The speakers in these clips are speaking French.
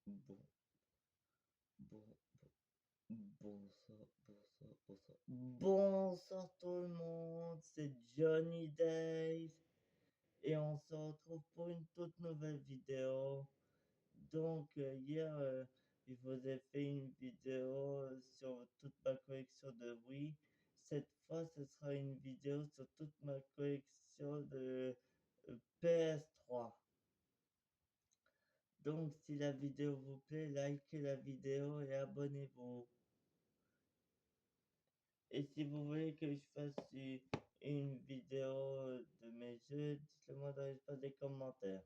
Bon, bon, bonsoir tout le monde, c'est Johnny Dave et on se retrouve pour une toute nouvelle vidéo. Donc hier, je vous ai fait une vidéo sur toute ma collection de Wii. Cette fois, ce sera une vidéo sur toute ma collection de PS3. Donc si la vidéo vous plaît, likez la vidéo et abonnez-vous. Et si vous voulez que je fasse une vidéo de mes jeux, dites-le moi dans l'espace des commentaires.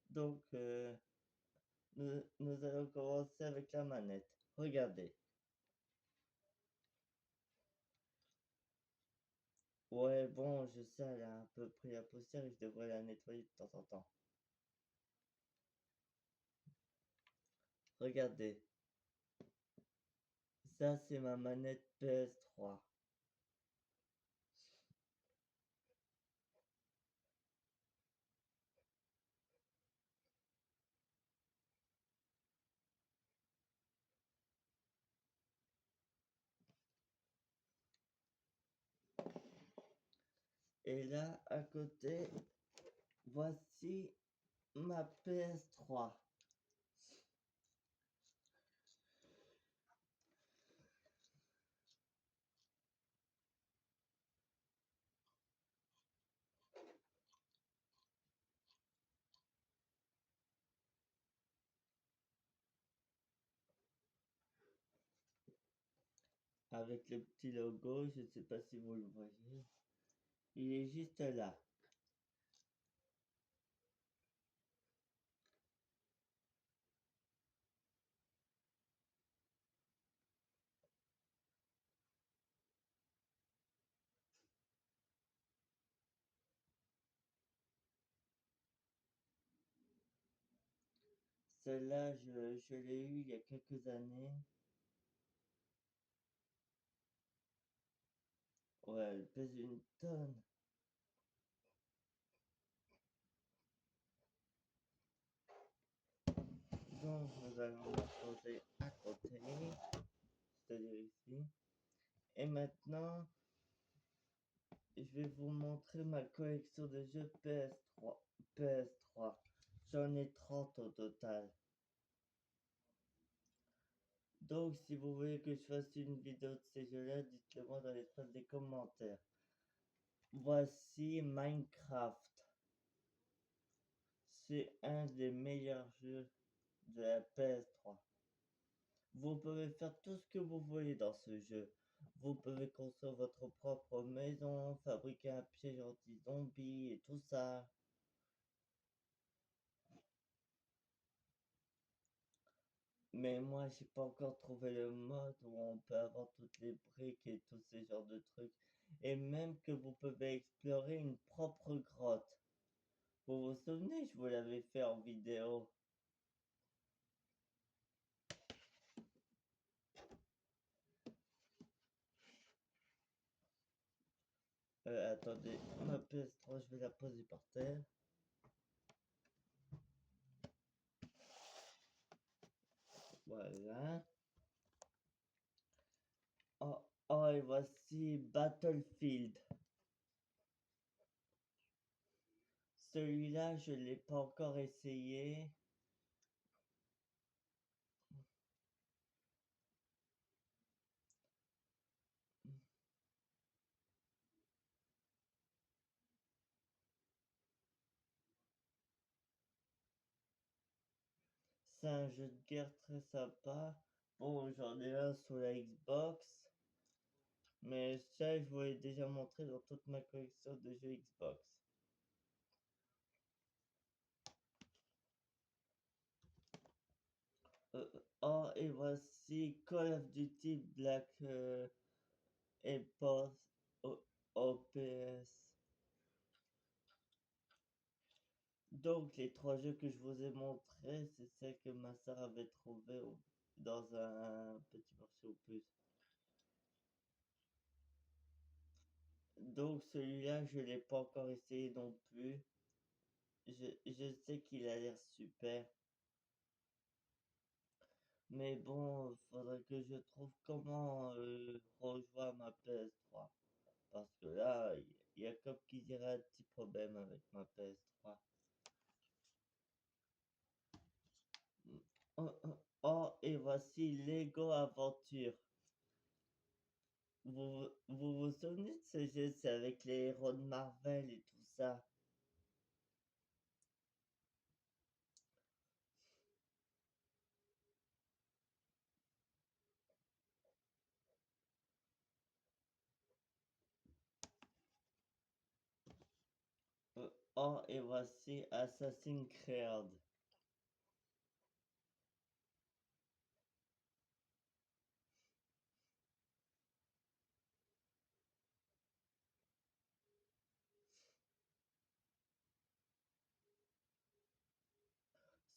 Donc, nous allons commencer avec la manette. Regardez. Ouais, bon, je sais, elle a un peu pris la poussière et je devrais la nettoyer de temps en temps. Regardez. Ça, c'est ma manette PS3. Et là, à côté, voici ma PS3. Avec le petit logo, je ne sais pas si vous le voyez. Il est juste là. Celle-là, je l'ai eu il y a quelques années. Ouais, elle pèse une tonne. Donc, nous allons la poser à côté, c'est-à-dire ici. Et maintenant, je vais vous montrer ma collection de jeux PS3. PS3. J'en ai 30 au total. Donc, si vous voulez que je fasse une vidéo de ces jeux-là, dites-le moi dans l'espace des commentaires. Voici Minecraft. C'est un des meilleurs jeux de la PS3. Vous pouvez faire tout ce que vous voulez dans ce jeu. Vous pouvez construire votre propre maison, fabriquer un piège anti-zombie et tout ça. Mais moi, j'ai pas encore trouvé le mode où on peut avoir toutes les briques et tous ces genres de trucs. Et même que vous pouvez explorer une propre grotte. Vous vous souvenez, je vous l'avais fait en vidéo. Attendez, ma PS3, je vais la poser par terre. Voilà. Oh, oh, et voici Battlefield. Celui-là, je l'ai pas encore essayé. C'est un jeu de guerre très sympa. Bon, j'en ai un sur la Xbox. Mais ça, je vous l'ai déjà montré dans toute ma collection de jeux Xbox. Oh, et voici Call of Duty Black Ops OPS. Donc, les trois jeux que je vous ai montrés, c'est celles que ma sœur avait trouvées dans un petit marché aux puces. Donc, celui-là, je l'ai pas encore essayé non plus. Je sais qu'il a l'air super. Mais bon, faudrait que je trouve comment rejoindre ma PS3. Parce que là, il y a comme qui dirait un petit problème avec ma PS3. Oh, oh, oh, et voici Lego Aventure. Vous souvenez de ce jeu? C'est avec les héros de Marvel et tout ça. Oh, et voici Assassin's Creed.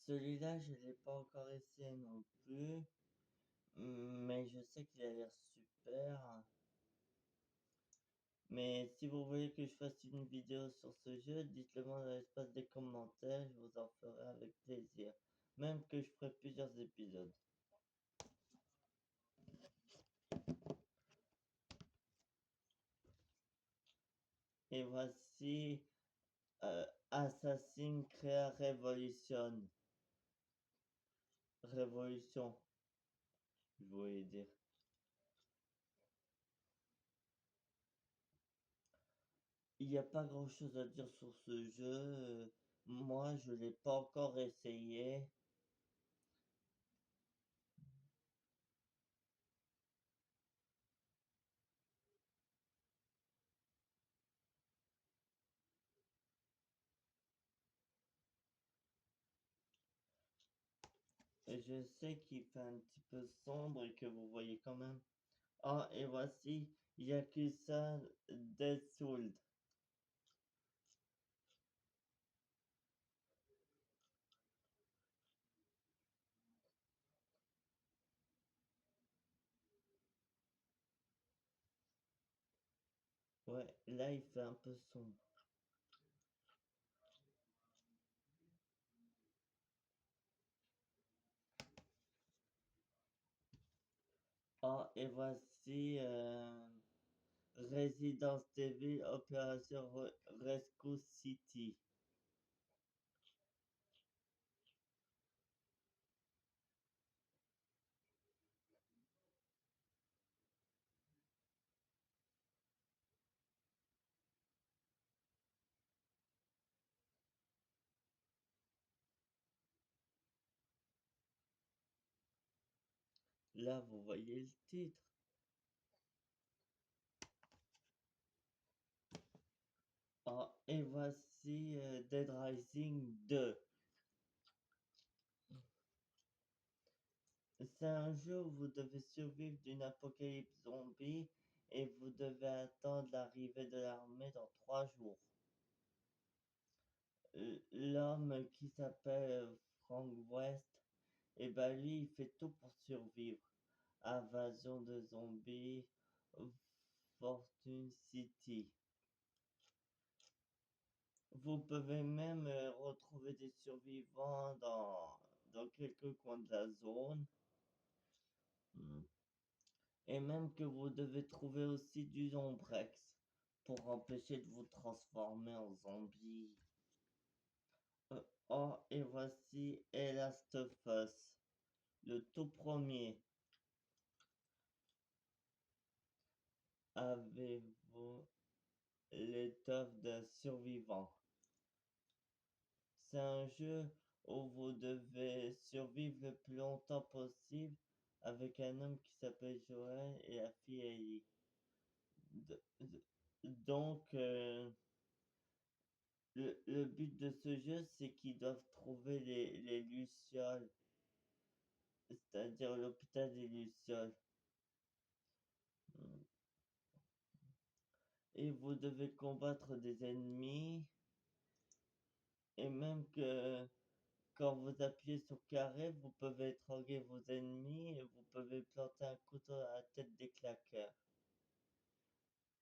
Celui-là, je l'ai pas encore essayé non plus, mais je sais qu'il a l'air super. Mais si vous voulez que je fasse une vidéo sur ce jeu, dites-le moi dans l'espace des commentaires, je vous en ferai avec plaisir. Même que je ferai plusieurs épisodes. Et voici Assassin's Creed Revolution. Révolution, je voulais dire. Il n'y a pas grand-chose à dire sur ce jeu. Moi, je l'ai pas encore essayé. Et je sais qu'il fait un petit peu sombre et que vous voyez quand même. Ah, et voici Yakuza Dead Soul. Ouais, là il fait un peu sombre. Ah, et voici Residence Evil Opération Rescue City. Là, vous voyez le titre. Ah, et voici Dead Rising 2. C'est un jeu où vous devez survivre d'une apocalypse zombie et vous devez attendre l'arrivée de l'armée dans 3 jours. L'homme qui s'appelle Frank West, et ben lui, il fait tout pour survivre. Invasion de zombies, Fortune City. Vous pouvez même retrouver des survivants dans quelques coins de la zone. Hmm. Et même que vous devez trouver aussi du Zombrex pour empêcher de vous transformer en zombie. Oh, et voici The Last of Us, le tout premier. Avez-vous l'étoffe d'un survivant? C'est un jeu où vous devez survivre le plus longtemps possible avec un homme qui s'appelle Joël et la fille Ellie. Donc, le but de ce jeu, c'est qu'ils doivent trouver les Lucioles, c'est-à-dire l'hôpital des Lucioles. Et vous devez combattre des ennemis, et même que quand vous appuyez sur carré, vous pouvez étrangler vos ennemis et vous pouvez planter un couteau à la tête des claqueurs.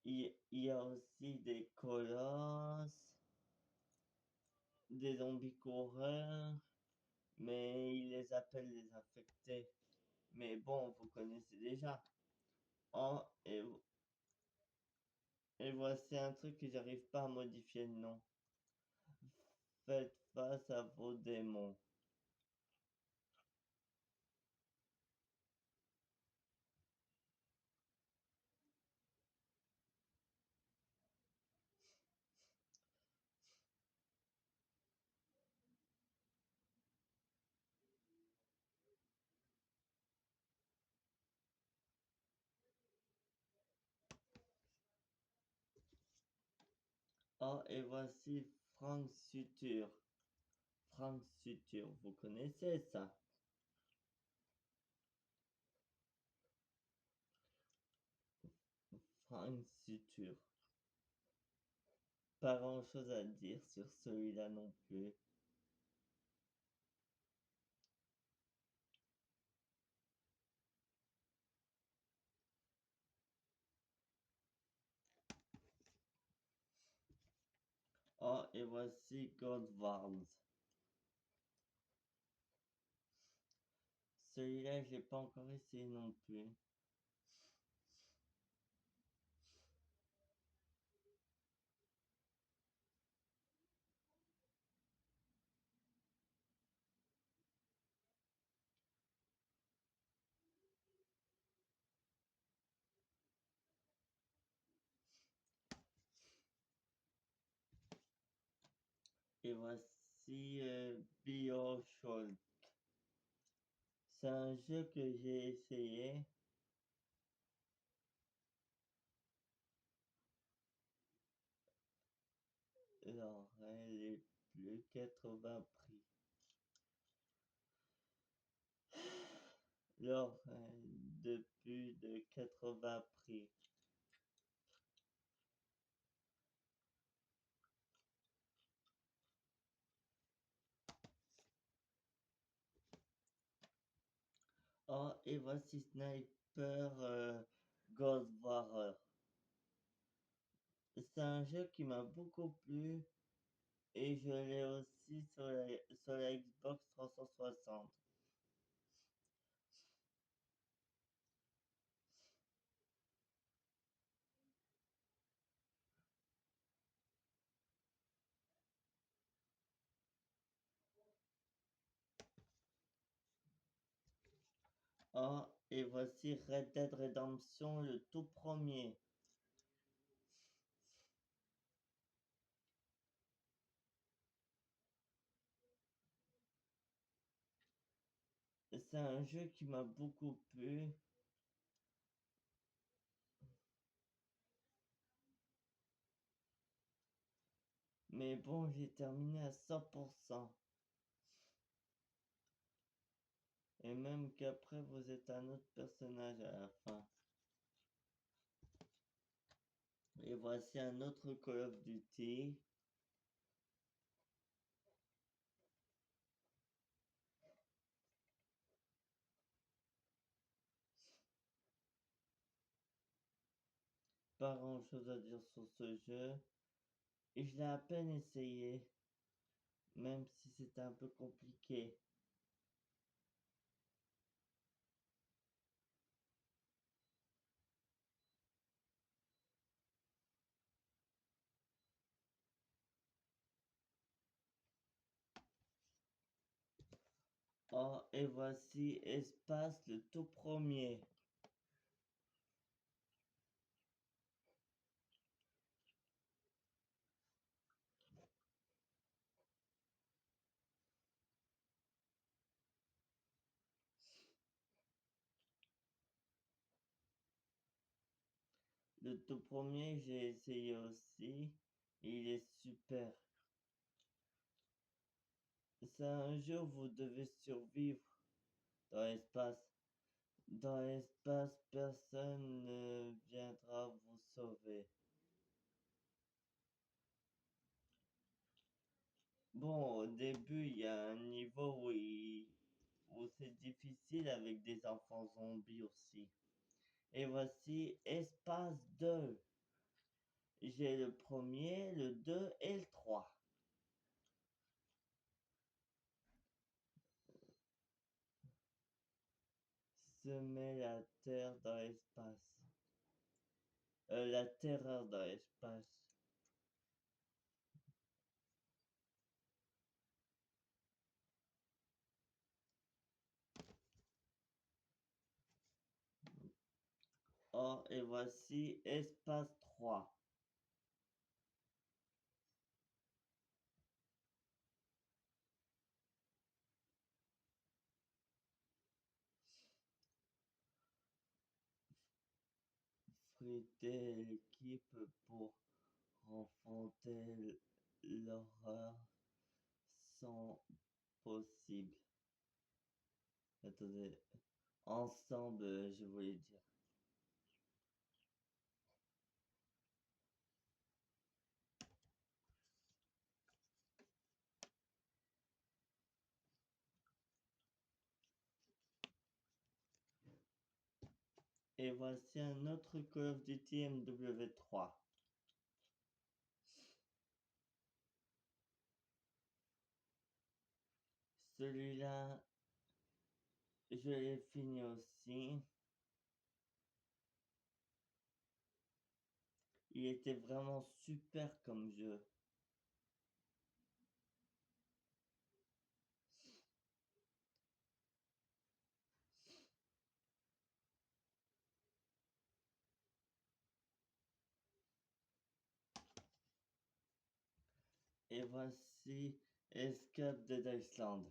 Il y a aussi des colosses, des zombies coureurs, mais ils les appellent les infectés. Mais bon, vous connaissez déjà. Oh, et voici un truc que j'arrive pas à modifier le nom. Faites face à vos démons. Oh, et voici Frank Suture. Frank Suture, vous connaissez ça? Frank Suture. Pas grand-chose à dire sur celui-là non plus. Oh, et voici Godwards. Celui-là, je l'ai pas encore essayé non plus. Et voici BioShock. C'est un jeu que j'ai essayé. Alors, elle est plus 80 prix. Alors, de plus de 80 prix. Oh, et voici Sniper Ghost Warrior. C'est un jeu qui m'a beaucoup plu et je l'ai aussi sur la Xbox 360. Oh, et voici Red Dead Redemption, le tout premier. C'est un jeu qui m'a beaucoup plu. Mais bon, j'ai terminé à 100%. Et même qu'après, vous êtes un autre personnage à la fin. Et voici un autre Call of Duty. Pas grand chose à dire sur ce jeu. Et je l'ai à peine essayé. Même si c'était un peu compliqué. Oh, et voici Espace, le tout premier. Le tout premier, j'ai essayé aussi. Il est super. C'est un jeu où vous devez survivre dans l'espace. Dans l'espace, personne ne viendra vous sauver. Bon, au début, il y a un niveau où c'est difficile avec des enfants zombies aussi. Et voici Espace 2. J'ai le premier, le 2 et le 3. semer la terre dans l'espace. La terreur dans l'espace. Oh, et voici espace 3. Friter l'équipe pour rencontrer l'horreur sans possible. Attendez, ensemble, je voulais dire. Et voici un autre Call of Duty MW3. Celui-là, je l'ai fini aussi. Il était vraiment super comme jeu. Et voici Escape de Iceland.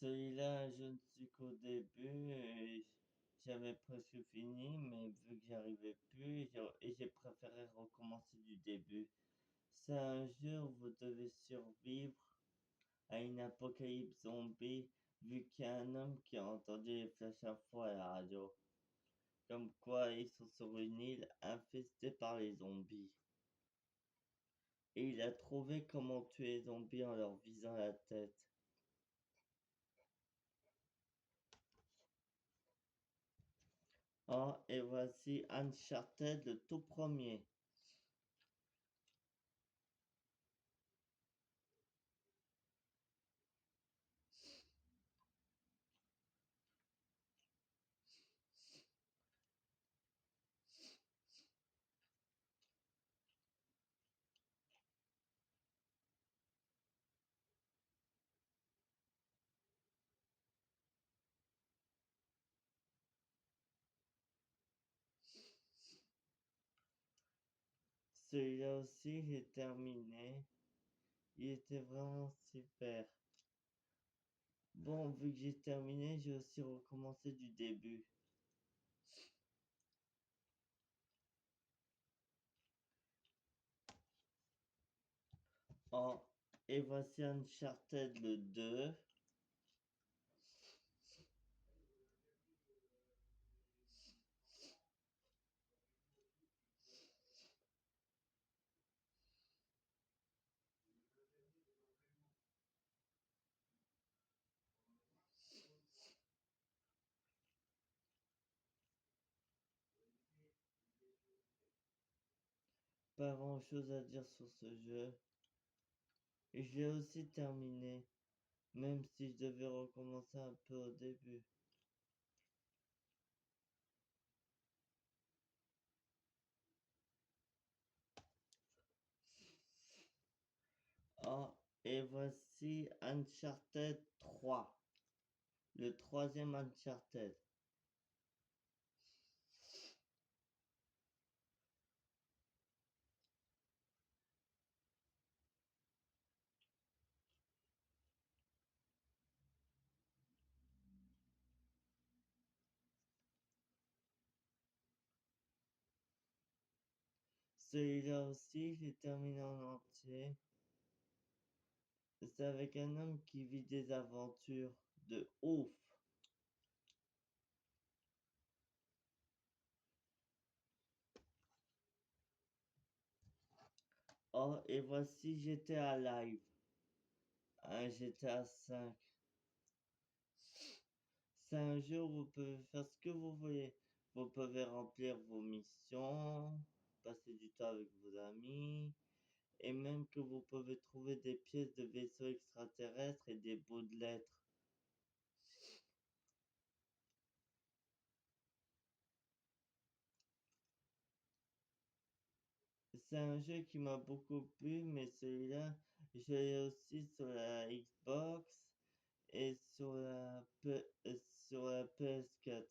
Celui-là, je ne suis qu'au début et j'avais presque fini, mais vu que j'arrivais plus, j'ai préféré recommencer du début. C'est un jeu où vous devez survivre à une apocalypse zombie, vu qu'il y a un homme qui a entendu les flashs infos à la radio. Comme quoi ils sont sur une île infestée par les zombies. Et il a trouvé comment tuer les zombies en leur visant la tête. Oh, et voici Uncharted, le tout premier. Celui-là aussi, j'ai terminé. Il était vraiment super. Bon, vu que j'ai terminé, j'ai aussi recommencé du début. Oh, et voici Uncharted le 2. Pas grand chose à dire sur ce jeu. Et je l'ai aussi terminé, même si je devais recommencer un peu au début. Oh, et voici Uncharted 3. Le troisième Uncharted. Celui-là aussi, je l'ai terminé en entier. C'est avec un homme qui vit des aventures de ouf. Oh, et voici GTA Live. Un GTA 5. C'est un jeu où vous pouvez faire ce que vous voulez. Vous pouvez remplir vos missions, passer du temps avec vos amis, et même que vous pouvez trouver des pièces de vaisseaux extraterrestres et des bouts de lettres. C'est un jeu qui m'a beaucoup plu, mais celui-là, je l'ai aussi sur la Xbox et sur la PS4.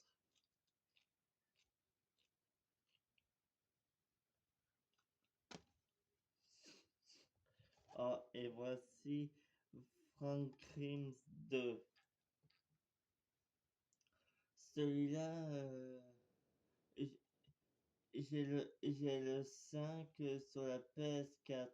Ah, et voici Frank Crims 2. Celui-là, j- j'ai le 5 sur la PS4.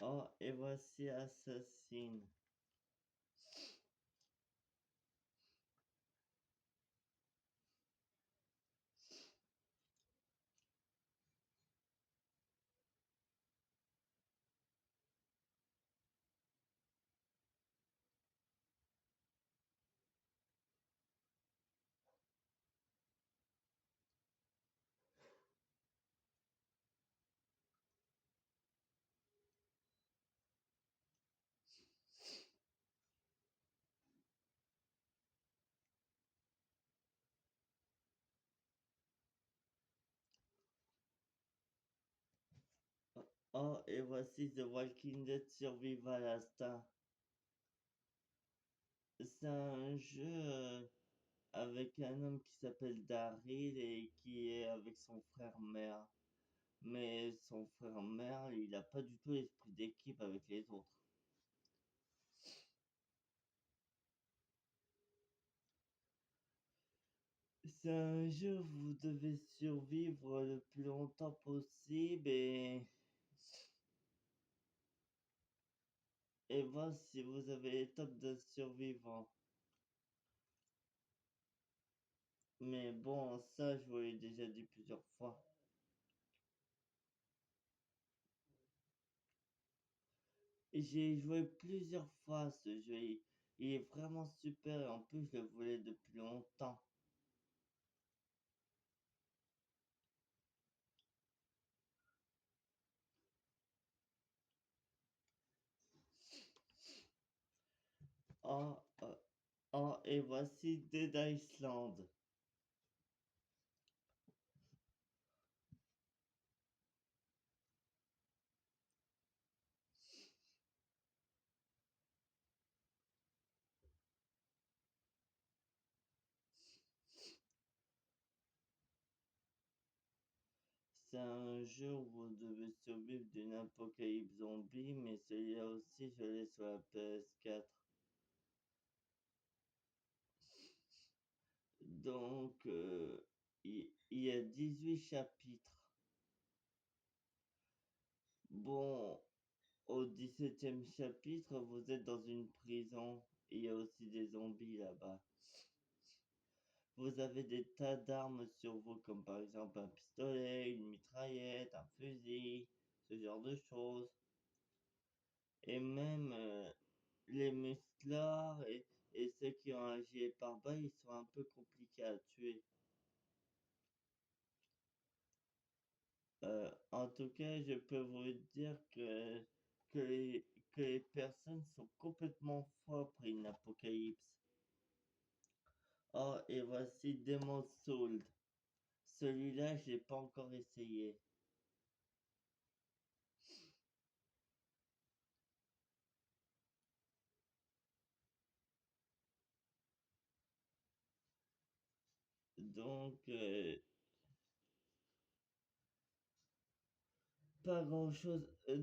Oh, et voici Assassin. Oh, et voici The Walking Dead Survival Instinct. C'est un jeu avec un homme qui s'appelle Daryl et qui est avec son frère Merle. Mais son frère Merle, il n'a pas du tout l'esprit d'équipe avec les autres. C'est un jeu où vous devez survivre le plus longtemps possible et voir si vous avez l'étape de survivant. Mais bon, ça, je vous l'ai déjà dit plusieurs fois. Et j'ai joué plusieurs fois à ce jeu. Il est vraiment super et en plus, je le voulais depuis longtemps. Oh, oh, et voici Dead Island. C'est un jeu où vous devez survivre d'une apocalypse zombie, mais celui-là aussi, je l'ai sur la PS4. Donc, il y a 18 chapitres. Bon, au 17e chapitre, vous êtes dans une prison. Et il y a aussi des zombies là-bas. Vous avez des tas d'armes sur vous, comme par exemple un pistolet, une mitraillette, un fusil, ce genre de choses. Et même les musclards et ceux qui ont agi par balle, ils sont un peu compliqués à tuer. En tout cas, je peux vous dire que les personnes sont complètement folles après une apocalypse. Oh, et voici Demon's Souls. Celui-là, je l'ai pas encore essayé. Donc, pas grand chose à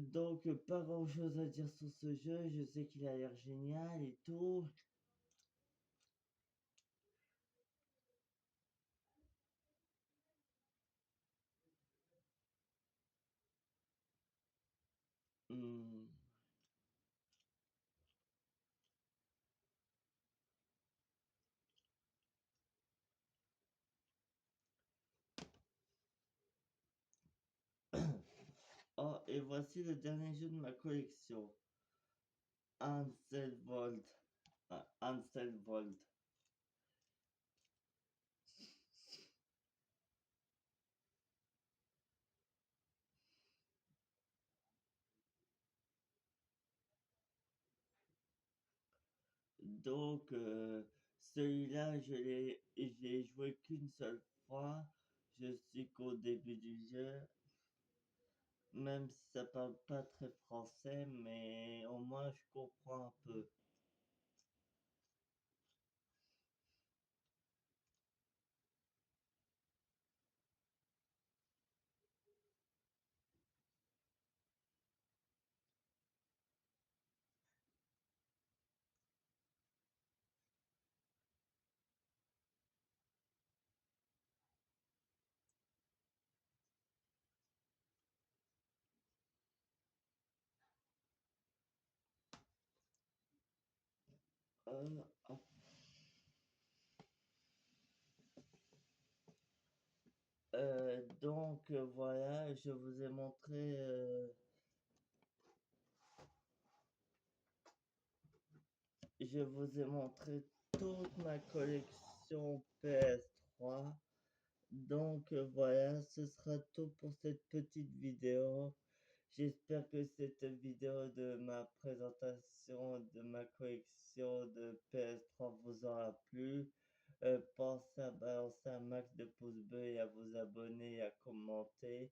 dire sur ce jeu. Je sais qu'il a l'air génial et tout. Hmm. Oh, et voici le dernier jeu de ma collection, Ansel Vold. Ansel Vold. Donc, celui-là, j'ai joué qu'une seule fois. Je suis qu'au début du jeu, même si ça parle pas très français, mais au moins je comprends un peu. Euh, voilà, je vous ai montré toute ma collection PS3. Voilà, ce sera tout pour cette petite vidéo. J'espère que cette vidéo de ma présentation de ma collection de PS3 vous aura plu. Pensez à balancer un max de pouces bleus et à vous abonner et à commenter.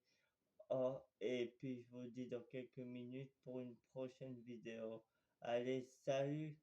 Oh, et puis je vous dis dans quelques minutes pour une prochaine vidéo. Allez, salut!